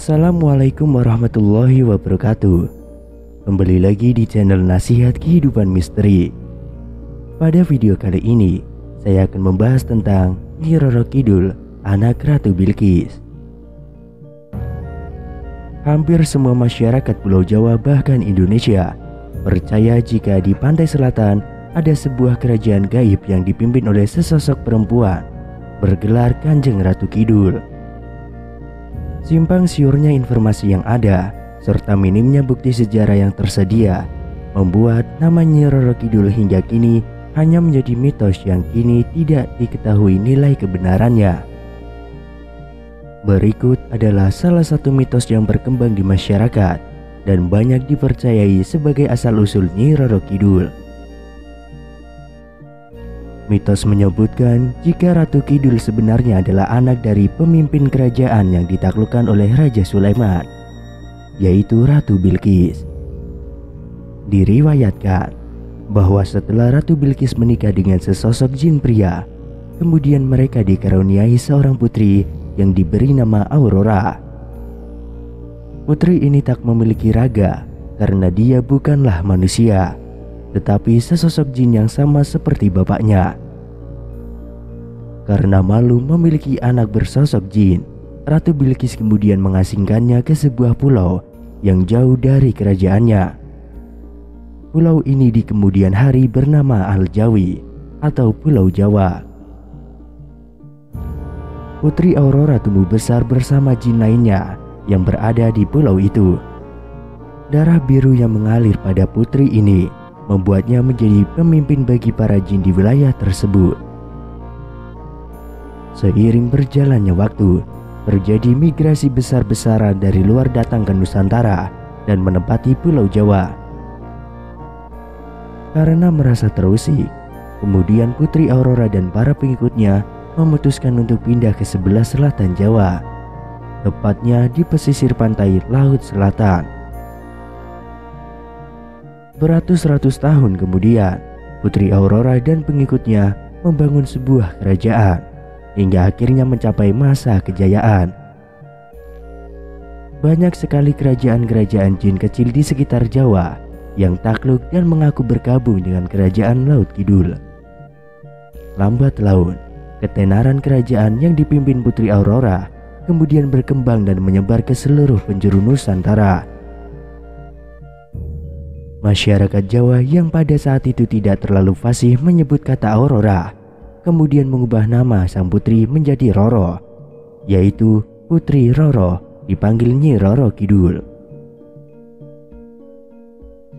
Assalamualaikum warahmatullahi wabarakatuh. Kembali lagi di channel Nasihat Kehidupan Misteri. Pada video kali ini saya akan membahas tentang Nyi Roro Kidul, anak Ratu Bilqis. Hampir semua masyarakat Pulau Jawa bahkan Indonesia percaya jika di pantai selatan ada sebuah kerajaan gaib yang dipimpin oleh sesosok perempuan bergelar Kanjeng Ratu Kidul. Simpang siurnya informasi yang ada serta minimnya bukti sejarah yang tersedia membuat nama Nyi Roro Kidul hingga kini hanya menjadi mitos yang kini tidak diketahui nilai kebenarannya. Berikut adalah salah satu mitos yang berkembang di masyarakat dan banyak dipercayai sebagai asal-usul Nyi Roro Kidul. Mitos menyebutkan jika Ratu Kidul sebenarnya adalah anak dari pemimpin kerajaan yang ditaklukkan oleh Raja Sulaiman, yaitu Ratu Bilqis. Diriwayatkan bahwa setelah Ratu Bilqis menikah dengan sesosok jin pria, kemudian mereka dikaruniai seorang putri yang diberi nama Aurora. Putri ini tak memiliki raga karena dia bukanlah manusia, tetapi sesosok jin yang sama seperti bapaknya. Karena malu memiliki anak bersosok jin, Ratu Bilqis kemudian mengasingkannya ke sebuah pulau yang jauh dari kerajaannya. Pulau ini di kemudian hari bernama Al-Jawi atau Pulau Jawa. Putri Aurora tumbuh besar bersama jin lainnya yang berada di pulau itu. Darah biru yang mengalir pada putri ini membuatnya menjadi pemimpin bagi para jin di wilayah tersebut. Seiring berjalannya waktu, terjadi migrasi besar-besaran dari luar datang ke Nusantara dan menempati Pulau Jawa. Karena merasa terusik, kemudian Putri Aurora dan para pengikutnya memutuskan untuk pindah ke sebelah selatan Jawa, tepatnya di pesisir pantai Laut Selatan. Beratus-ratus tahun kemudian, Putri Aurora dan pengikutnya membangun sebuah kerajaan hingga akhirnya mencapai masa kejayaan. Banyak sekali kerajaan-kerajaan jin kecil di sekitar Jawa yang takluk dan mengaku bergabung dengan kerajaan Laut Kidul. Lambat laun, ketenaran kerajaan yang dipimpin Putri Aurora kemudian berkembang dan menyebar ke seluruh penjuru Nusantara. Masyarakat Jawa yang pada saat itu tidak terlalu fasih menyebut kata Aurora, kemudian mengubah nama sang putri menjadi Roro, yaitu Putri Roro dipanggil Nyi Roro Kidul.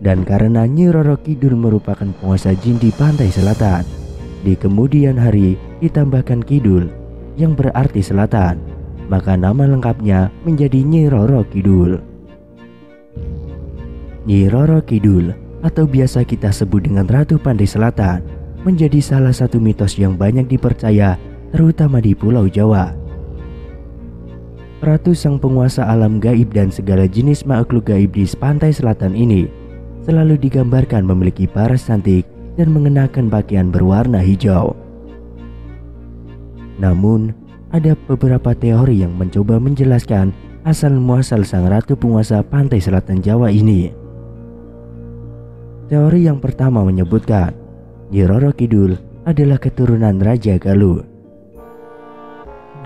Dan karena Nyi Roro Kidul merupakan penguasa jin di pantai selatan, di kemudian hari ditambahkan Kidul yang berarti selatan, maka nama lengkapnya menjadi Nyi Roro Kidul. Nyi Roro Kidul atau biasa kita sebut dengan Ratu Pantai Selatan menjadi salah satu mitos yang banyak dipercaya terutama di Pulau Jawa. Ratu sang penguasa alam gaib dan segala jenis makhluk gaib di pantai selatan ini selalu digambarkan memiliki paras cantik dan mengenakan pakaian berwarna hijau. Namun, ada beberapa teori yang mencoba menjelaskan asal-muasal sang ratu penguasa pantai selatan Jawa ini. Teori yang pertama menyebutkan Nyi Roro Kidul adalah keturunan Raja Galuh.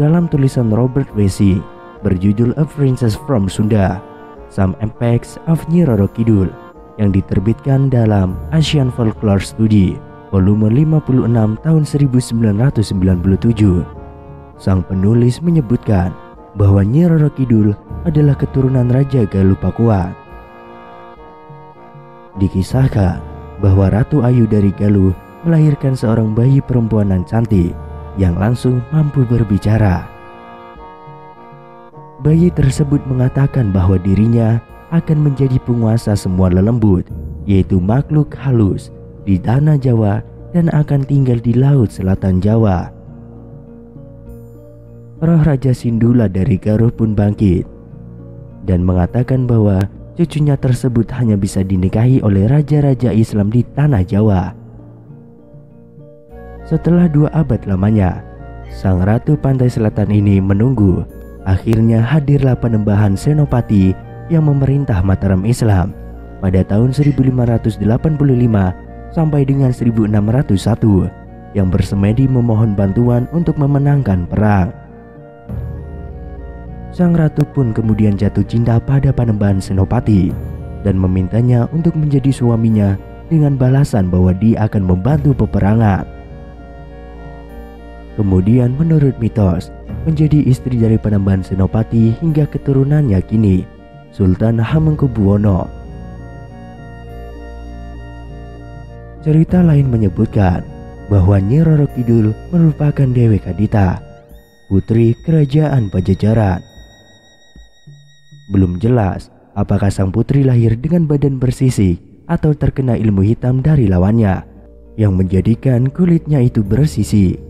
Dalam tulisan Robert Wesi berjudul A Princess from Sunda, Some Aspects of Nyi Roro Kidul yang diterbitkan dalam Asian Folklore Study volume 56 tahun 1997, sang penulis menyebutkan bahwa Nyi Roro Kidul adalah keturunan Raja Galuh Pakuan. Dikisahkan bahwa Ratu Ayu dari Galuh melahirkan seorang bayi perempuan yang cantik yang langsung mampu berbicara. Bayi tersebut mengatakan bahwa dirinya akan menjadi penguasa semua lelembut, yaitu makhluk halus di tanah Jawa dan akan tinggal di Laut Selatan Jawa. Roh Raja Sindula dari Galuh pun bangkit dan mengatakan bahwa cucunya tersebut hanya bisa dinikahi oleh raja-raja Islam di tanah Jawa. Setelah 2 abad lamanya, sang ratu pantai selatan ini menunggu akhirnya hadirlah Panembahan Senopati yang memerintah Mataram Islam pada tahun 1585 sampai dengan 1601 yang bersemedi memohon bantuan untuk memenangkan perang. Sang ratu pun kemudian jatuh cinta pada Panembahan Senopati dan memintanya untuk menjadi suaminya dengan balasan bahwa dia akan membantu peperangan. Kemudian menurut mitos, menjadi istri dari Panembahan Senopati hingga keturunannya kini, Sultan Hamengkubuwono. Cerita lain menyebutkan bahwa Nyi Roro Kidul merupakan Dewi Kadita, putri kerajaan Pajajaran. Belum jelas apakah sang putri lahir dengan badan bersisik atau terkena ilmu hitam dari lawannya yang menjadikan kulitnya itu bersisik.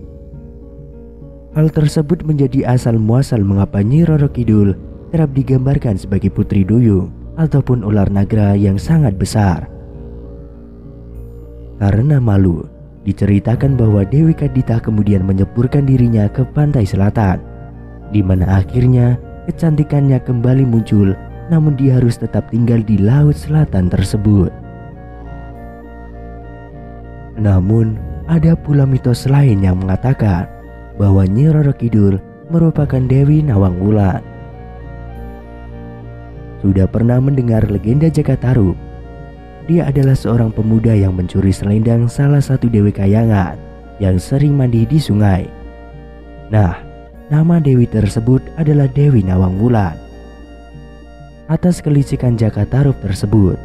Hal tersebut menjadi asal muasal mengapa Nyi Roro Kidul kerap digambarkan sebagai putri duyung ataupun ular naga yang sangat besar. Karena malu, diceritakan bahwa Dewi Kadita kemudian menyeburkan dirinya ke pantai selatan, di mana akhirnya kecantikannya kembali muncul, namun dia harus tetap tinggal di laut selatan tersebut. Namun, ada pula mitos lain yang mengatakan bahwa Nyi Roro Kidul merupakan Dewi Nawang Wulan. Sudah pernah mendengar legenda Jakatarub? Dia adalah seorang pemuda yang mencuri selendang salah satu Dewi Kayangan yang sering mandi di sungai. Nah, nama Dewi tersebut adalah Dewi Nawang Wulan. Atas kelicikan Jakatarub tersebut,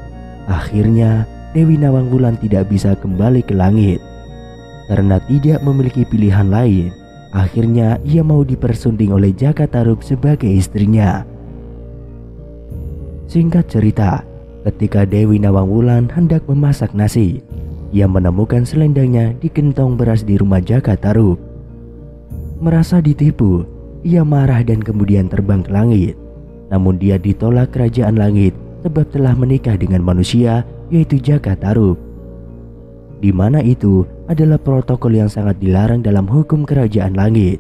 akhirnya Dewi Nawang Wulan tidak bisa kembali ke langit. Karena tidak memiliki pilihan lain, akhirnya ia mau dipersunding oleh Jakatarub sebagai istrinya. Singkat cerita, ketika Dewi Nawang Wulan hendak memasak nasi, ia menemukan selendangnya di gentong beras di rumah Jakatarub. Merasa ditipu, ia marah dan kemudian terbang ke langit. Namun dia ditolak kerajaan langit sebab telah menikah dengan manusia, yaitu Jakatarub. Di mana itu adalah protokol yang sangat dilarang dalam hukum kerajaan langit.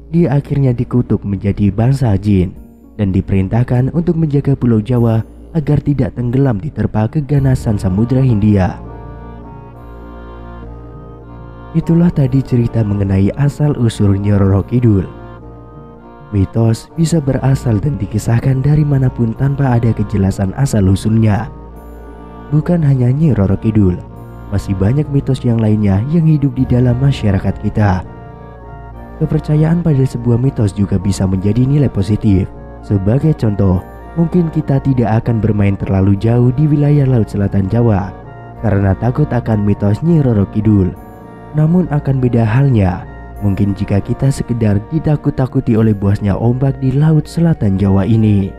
Dia akhirnya dikutuk menjadi bangsa jin dan diperintahkan untuk menjaga Pulau Jawa agar tidak tenggelam diterpa keganasan Samudra Hindia. Itulah tadi cerita mengenai asal-usul Nyi Roro Kidul. Mitos bisa berasal dan dikisahkan dari manapun tanpa ada kejelasan asal-usulnya. Bukan hanya Nyi Roro Kidul, masih banyak mitos yang lainnya yang hidup di dalam masyarakat kita. Kepercayaan pada sebuah mitos juga bisa menjadi nilai positif. Sebagai contoh, mungkin kita tidak akan bermain terlalu jauh di wilayah Laut Selatan Jawa karena takut akan mitos Nyi Roro Kidul. Namun akan beda halnya mungkin jika kita sekedar ditakut-takuti oleh buasnya ombak di Laut Selatan Jawa ini.